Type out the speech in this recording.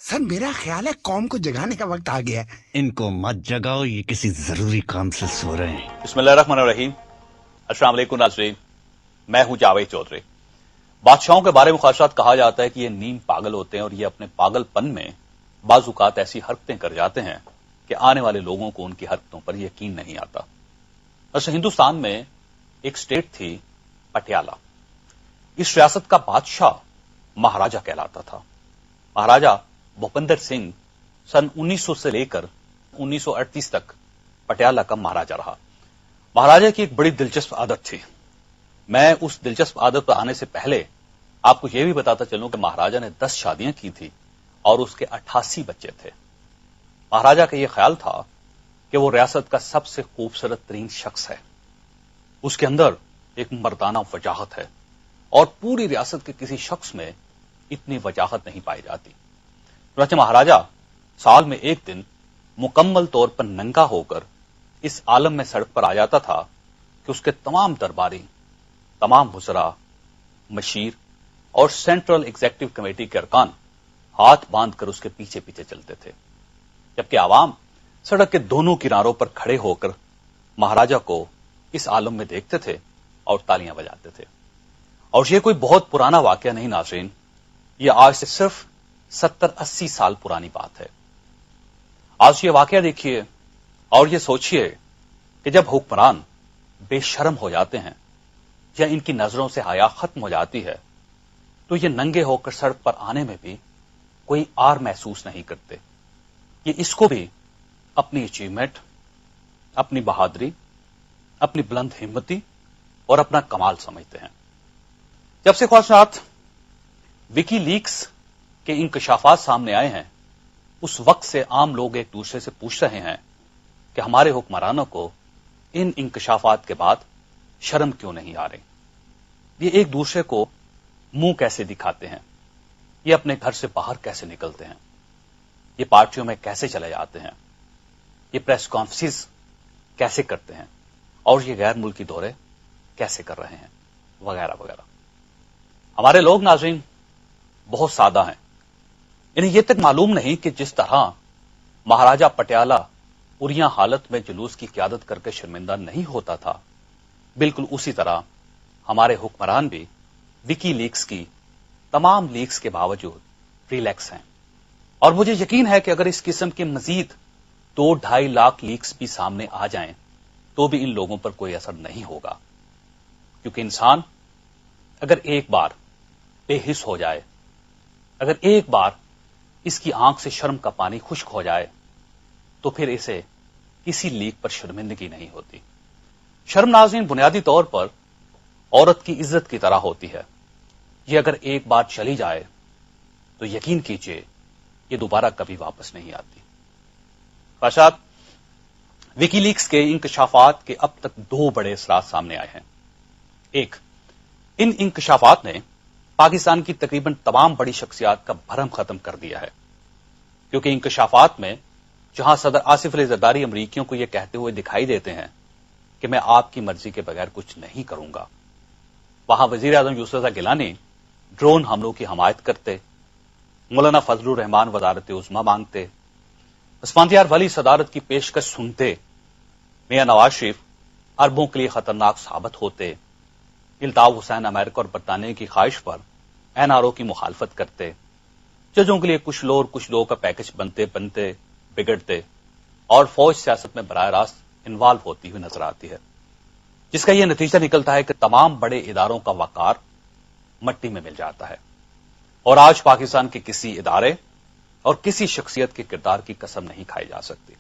Sir मेरा ख्याल है कौम को जगाने का वक्त आ गया है। इनको मत जगाओ, ये किसी जरूरी काम से सो रहे हैं। बिस्मिल्लाहिर्रहमानिर्रहीम। अस्सलाम वालेकुम नाज़रीन, मैं हूं जावेद चौधरी। बादशाहों के बारे में खासत कहा जाता है कि ये नीम पागल होते हैं और ये अपने पागलपन में बाज़-औक़ात ऐसी हरकतें कर जाते हैं कि आने वाले लोगों को उनकी हरकतों पर यकीन नहीं आता। वैसे हिंदुस्तान में एक स्टेट थी पटियाला। इस रियासत का बादशाह महाराजा कहलाता था। महाराजा भूपेंद्र सिंह सन 1900 से लेकर 1938 तक पटियाला का महाराजा रहा। महाराजा की एक बड़ी दिलचस्प आदत थी। मैं उस दिलचस्प आदत पर आने से पहले आपको यह भी बताता चलूं कि महाराजा ने 10 शादियां की थी और उसके 88 बच्चे थे। महाराजा का यह ख्याल था कि वो रियासत का सबसे खूबसूरत तरीन शख्स है। उसके अंदर एक मर्दाना वजाहत है और पूरी रियासत के किसी शख्स में इतनी वजाहत नहीं पाई जाती। चुनांचे महाराजा साल में एक दिन मुकम्मल तौर पर नंगा होकर इस आलम में सड़क पर आ जाता था कि उसके तमाम दरबारी, तमाम वज़रा, मशीर और सेंट्रल एग्जीक्यूटिव कमेटी के अरकान हाथ बांधकर उसके पीछे पीछे चलते थे, जबकि आवाम सड़क के दोनों किनारों पर खड़े होकर महाराजा को इस आलम में देखते थे और तालियां बजाते थे। और यह कोई बहुत पुराना वाकया नहीं नाज़रीन, यह आज से सिर्फ 70-80 साल पुरानी बात है। आज ये वाकया देखिए और ये सोचिए कि जब हुक्मरान बेशर्म हो जाते हैं या इनकी नजरों से हया खत्म हो जाती है तो ये नंगे होकर सड़क पर आने में भी कोई आर महसूस नहीं करते। ये इसको भी अपनी अचीवमेंट, अपनी बहादुरी, अपनी बुलंद हिम्मती और अपना कमाल समझते हैं। जब से ख्वाहिशात विकीलीक्स के इंकशाफात सामने आए हैं, उस वक्त से आम लोग एक दूसरे से पूछ रहे हैं कि हमारे हुक्मरानों को इन इंकशाफात के बाद शर्म क्यों नहीं आ रही। ये एक दूसरे को मुंह कैसे दिखाते हैं, ये अपने घर से बाहर कैसे निकलते हैं, ये पार्टियों में कैसे चले जाते हैं, ये प्रेस कॉन्फ्रेंस कैसे करते हैं और ये गैर मुल्की दौरे कैसे कर रहे हैं, वगैरह वगैरह। हमारे लोग नाज़रीन बहुत सादा हैं। इन्हें यह तक मालूम नहीं कि जिस तरह महाराजा पटियाला उरिया हालत में जुलूस की क़यादत करके शर्मिंदा नहीं होता था, बिल्कुल उसी तरह हमारे हुक्मरान भी विकीलीक्स की तमाम लीक्स के बावजूद रिलैक्स हैं। और मुझे यकीन है कि अगर इस किस्म के मजीद 2-2.5 लाख लीक्स भी सामने आ जाएं तो भी इन लोगों पर कोई असर नहीं होगा, क्योंकि इंसान अगर एक बार बेहिस हो जाए, अगर एक बार इसकी आंख से शर्म का पानी खुश्क हो जाए तो फिर इसे किसी लीक पर शर्मिंदगी नहीं होती। शर्म नाज़रीन बुनियादी तौर पर औरत की इज्जत की तरह होती है। ये अगर एक बार चली जाए तो यकीन कीजिए ये दोबारा कभी वापस नहीं आती। ख्वाहिशात विकीलीक्स के इंकशाफात के अब तक 2 बड़े असरात सामने आए हैं। एक, इन इंकशाफात ने पाकिस्तान की तकरीबन तमाम बड़ी शख्सियात का भरम खत्म कर दिया है, क्योंकि इंकशाफात में जहां सदर आसिफ अली ज़रदारी अमरीकियों को यह कहते हुए दिखाई देते हैं कि मैं आपकी मर्जी के बगैर कुछ नहीं करूंगा, वहां वजीर आजम यूसुफ गिलानी ड्रोन हमलों की हमायत करते, मौलाना फजलुर रहमान वजारत उज़्मा मांगते, उस्मानियार वली सदारत की पेशकश सुनते, मियां नवाज शरीफ अरबों के लिए खतरनाक साबित होते, इल्ताफ हुसैन अमेरिका और बरतानिया की ख्वाहिश पर NRO की मुखालफत करते, जजों के लिए कुछ लोगों का पैकेज बनते बनते बिगड़ते और फौज सियासत में बराह रास्त इन्वॉल्व होती हुई नजर आती है, जिसका यह नतीजा निकलता है कि तमाम बड़े इदारों का वकार मट्टी में मिल जाता है और आज पाकिस्तान के किसी इदारे और किसी शख्सियत के किरदार की कसम नहीं खाई जा सकती।